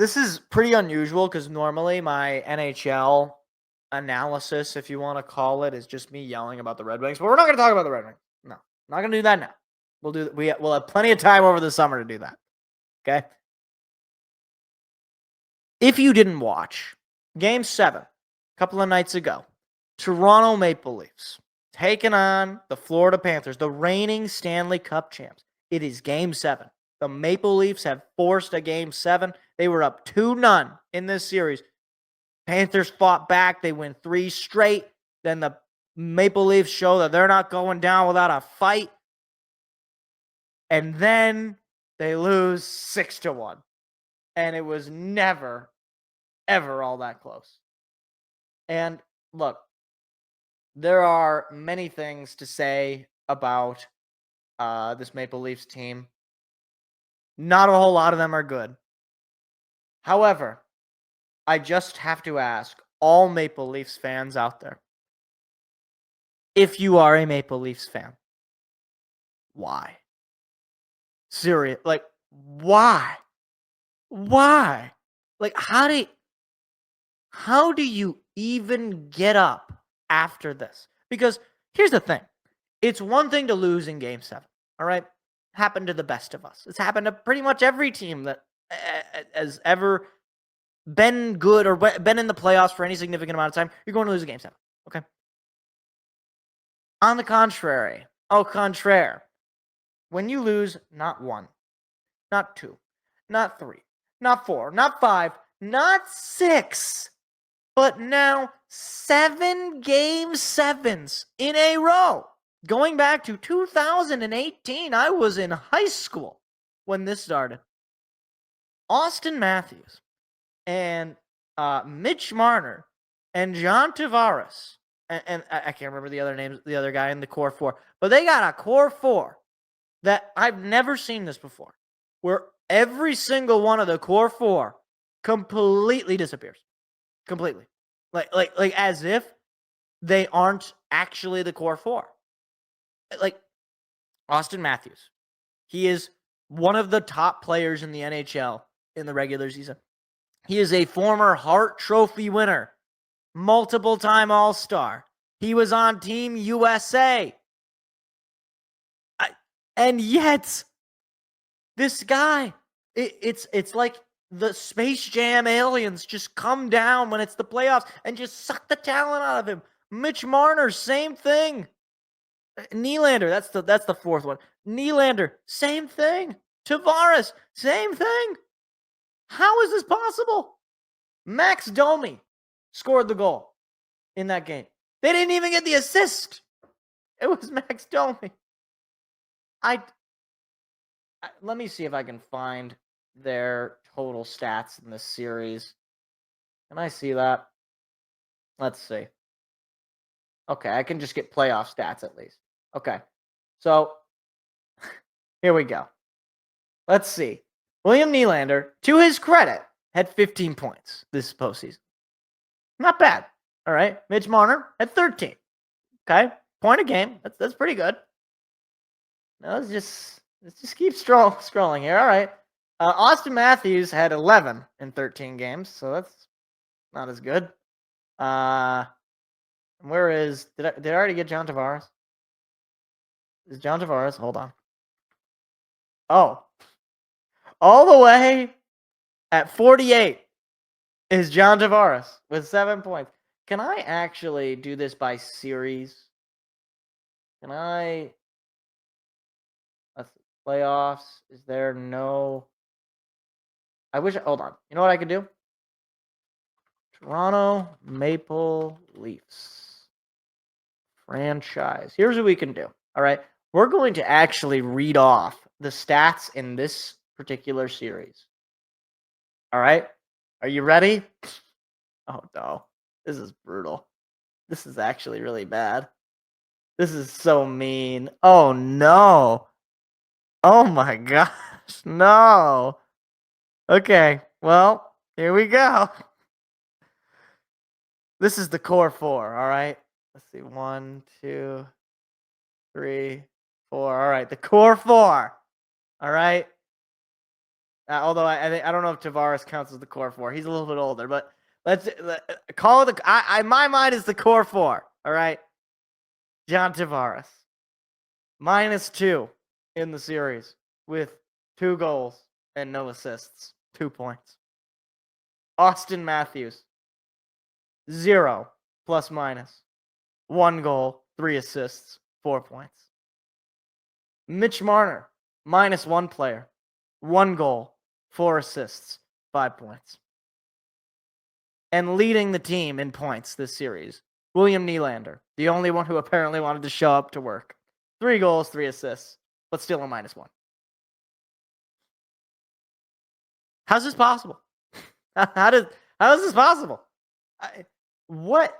This is pretty unusual because normally my NHL analysis, if you want to call it, is just me yelling about the Red Wings. But we're not going to talk about the Red Wings. No, not going to do that now. We'll have plenty of time over the summer to do that. Okay. If you didn't watch Game 7 a couple of nights ago, Toronto Maple Leafs taking on the Florida Panthers, the reigning Stanley Cup champs. It is Game 7. The Maple Leafs have forced a Game 7. They were up 2-0 in this series. Panthers fought back. They win 3 straight. Then the Maple Leafs show that they're not going down without a fight. And then they lose 6-1. And it was never, ever all that close. And look, there are many things to say about this Maple Leafs team. Not a whole lot of them are good. However, I just have to ask all Maple Leafs fans out there, if you are a Maple Leafs fan, why? Serious, like, why? Why? Like, how do you even get up after this? Because here's the thing. It's one thing to lose in Game 7, all right? Happened to the best of us. It's happened to pretty much every team that has ever been good or been in the playoffs for any significant amount of time. You're going to lose a Game 7, okay? On the contrary, au contraire, when you lose not 1, not 2, not 3, not 4, not 5, not 6, but now 7 Game 7s in a row. Going back to 2018, I was in high school when this started. Austin Matthews and Mitch Marner and John Tavares, and I can't remember the other names, the other guy in the core 4, but they got a core 4 that I've never seen this before, where every single one of the core 4 completely disappears. Completely. Like as if they aren't actually the core 4. Like Austin Matthews, he is one of the top players in the NHL in the regular season. He is a former Hart Trophy winner, multiple-time All-Star. He was on Team USA. And yet, this guy, it's like the Space Jam aliens just come down when it's the playoffs and just suck the talent out of him. Mitch Marner, same thing. Nylander, that's the fourth one. Nylander, same thing. Tavares, same thing. How is this possible? Max Domi scored the goal in that game. They didn't even get the assist. It was Max Domi. Let me see if I can find their total stats in this series. Can I see that? Let's see. Okay, I can just get playoff stats at least. Okay, so here we go. Let's see. William Nylander, to his credit, had 15 points this postseason. Not bad. All right. Mitch Marner had 13. Okay, point a game. That's pretty good. Now let's just keep scrolling here. All right. Austin Matthews had 11 in 13 games, so that's not as good. Where is did I already get John Tavares? Is John Tavares? Hold on. Oh, all the way at 48 is John Tavares with 7 points. Can I actually do this by series? Can I? Playoffs? Is there no? I wish. Hold on. You know what I could do? Toronto Maple Leafs franchise. Here's what we can do. All right. We're going to actually read off the stats in this particular series. All right. Are you ready? Oh, no. This is brutal. This is actually really bad. This is so mean. Oh, no. Oh, my gosh. No. Okay. Well, here we go. This is the core 4. All right. Let's see. 1, 2, 3, 4. All right. The core 4. All right. Although I don't know if Tavares counts as the core four. He's a little bit older, but let's call it my mind is the core four. All right, John Tavares -2 in the series with 2 goals and no assists, 2 points. Austin Matthews 0 ±, 1 goal, 3 assists, 4 points. Mitch Marner -1 player, 1 goal, 4 assists, 5 points. And leading the team in points this series, William Nylander, the only one who apparently wanted to show up to work. 3 goals, 3 assists, but still a -1. How's this possible? How is this possible? What?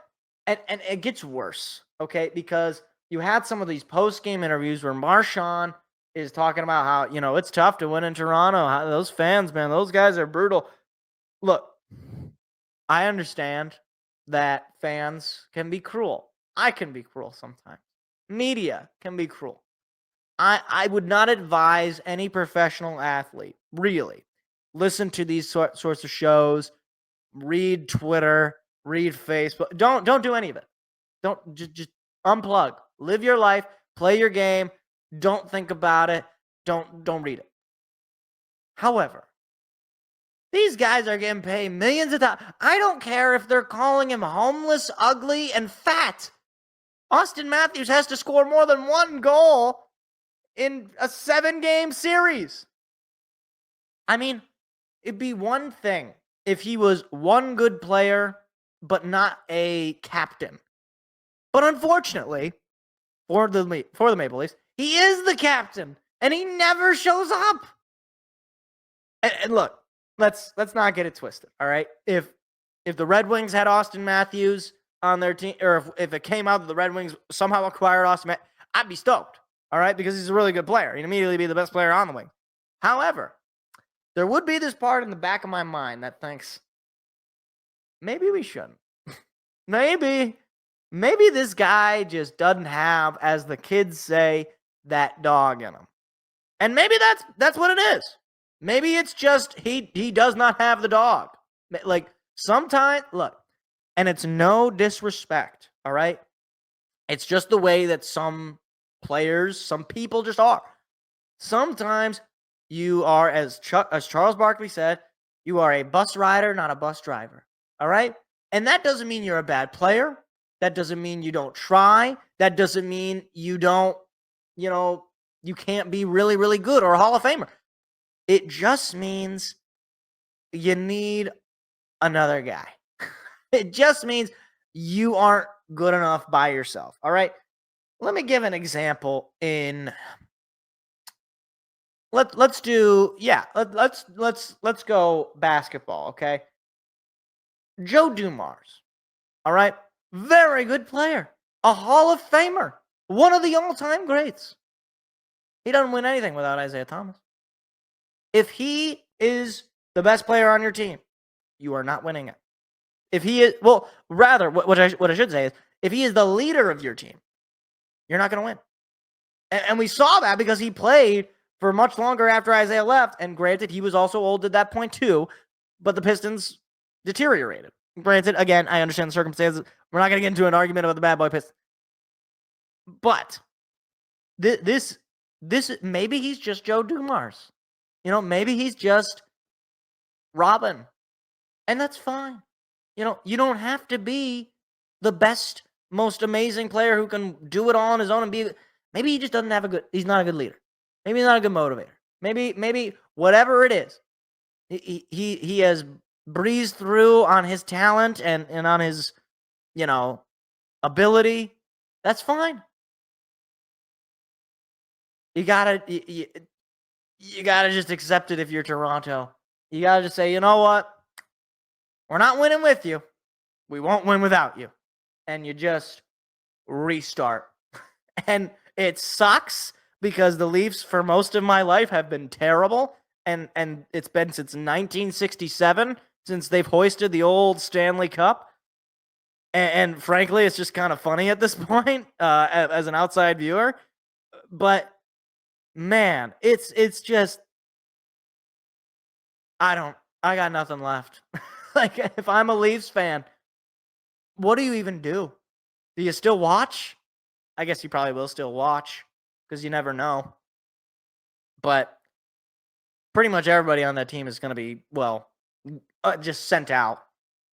And it gets worse, okay? Because you had some of these post-game interviews where Marchand is talking about how, it's tough to win in Toronto. How, those fans, man, those guys are brutal. Look, I understand that fans can be cruel. I can be cruel sometimes. Media can be cruel. I would not advise any professional athlete, really, listen to these sorts of shows, read Twitter, read Facebook. Don't do any of it. Don't just unplug. Live your life, play your game, don't think about it, don't read it. However, these guys are getting paid millions of dollars. I don't care if they're calling him homeless, ugly, and fat. Austin Matthews has to score more than 1 goal in a 7-game series. I mean, it'd be one thing if he was one good player, but not a captain. But unfortunately, for the Maple Leafs, he is the captain, and he never shows up. And look, let's not get it twisted, all right? If the Red Wings had Austin Matthews on their team, or if it came out that the Red Wings somehow acquired Austin Matthews, I'd be stoked, all right? Because he's a really good player. He'd immediately be the best player on the wing. However, there would be this part in the back of my mind that thinks, maybe we shouldn't. Maybe this guy just doesn't have, as the kids say, that dog in him. And maybe that's what it is. Maybe it's just he does not have the dog. Like, sometimes, look, and it's no disrespect, all right? It's just the way that some players, some people just are. Sometimes you are, as Charles Barkley said, you are a bus rider, not a bus driver, all right? And that doesn't mean you're a bad player. That doesn't mean you don't try. That doesn't mean you don't, you can't be really, really good or a Hall of Famer. It just means you need another guy. It just means you aren't good enough by yourself. All right. Let me give an example in. Let's go basketball. Okay. Joe Dumars. All right. Very good player. A Hall of Famer. One of the all-time greats. He doesn't win anything without Isaiah Thomas. If he is the best player on your team, you are not winning it. If he is, well, rather, what I should say is, if he is the leader of your team, you're not going to win. And we saw that because he played for much longer after Isaiah left. And granted, he was also old at that point too, but the Pistons deteriorated. Granted, again, I understand the circumstances. We're not going to get into an argument about the bad boy Pistons. But this maybe he's just Joe Dumars. Maybe he's just Robin. And that's fine. You don't have to be the best, most amazing player who can do it all on his own and be. Maybe he just doesn't have he's not a good leader. Maybe he's not a good motivator. Maybe whatever it is, he has breezed through on his talent and on his, ability. That's fine. You gotta just accept it if you're Toronto. You gotta just say, you know what? We're not winning with you. We won't win without you. And you just restart. And it sucks because the Leafs for most of my life have been terrible. And it's been since 1967 since they've hoisted the old Stanley Cup. And frankly, it's just kind of funny at this point as an outside viewer. But man, it's just I got nothing left. Like, if I'm a Leafs fan, what do you even do? Do you still watch? I guess you probably will still watch because you never know. But pretty much everybody on that team is going to be, just sent out.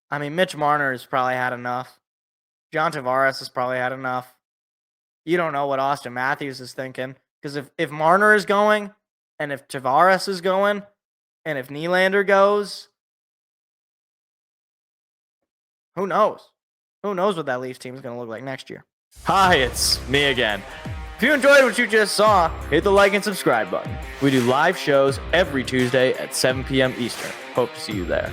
I mean, Mitch Marner has probably had enough. John Tavares has probably had enough. You don't know what Austin Matthews is thinking. Because if Marner is going, and if Tavares is going, and if Nylander goes, who knows? Who knows what that Leafs team is going to look like next year? Hi, it's me again. If you enjoyed what you just saw, hit the like and subscribe button. We do live shows every Tuesday at 7 p.m. Eastern. Hope to see you there.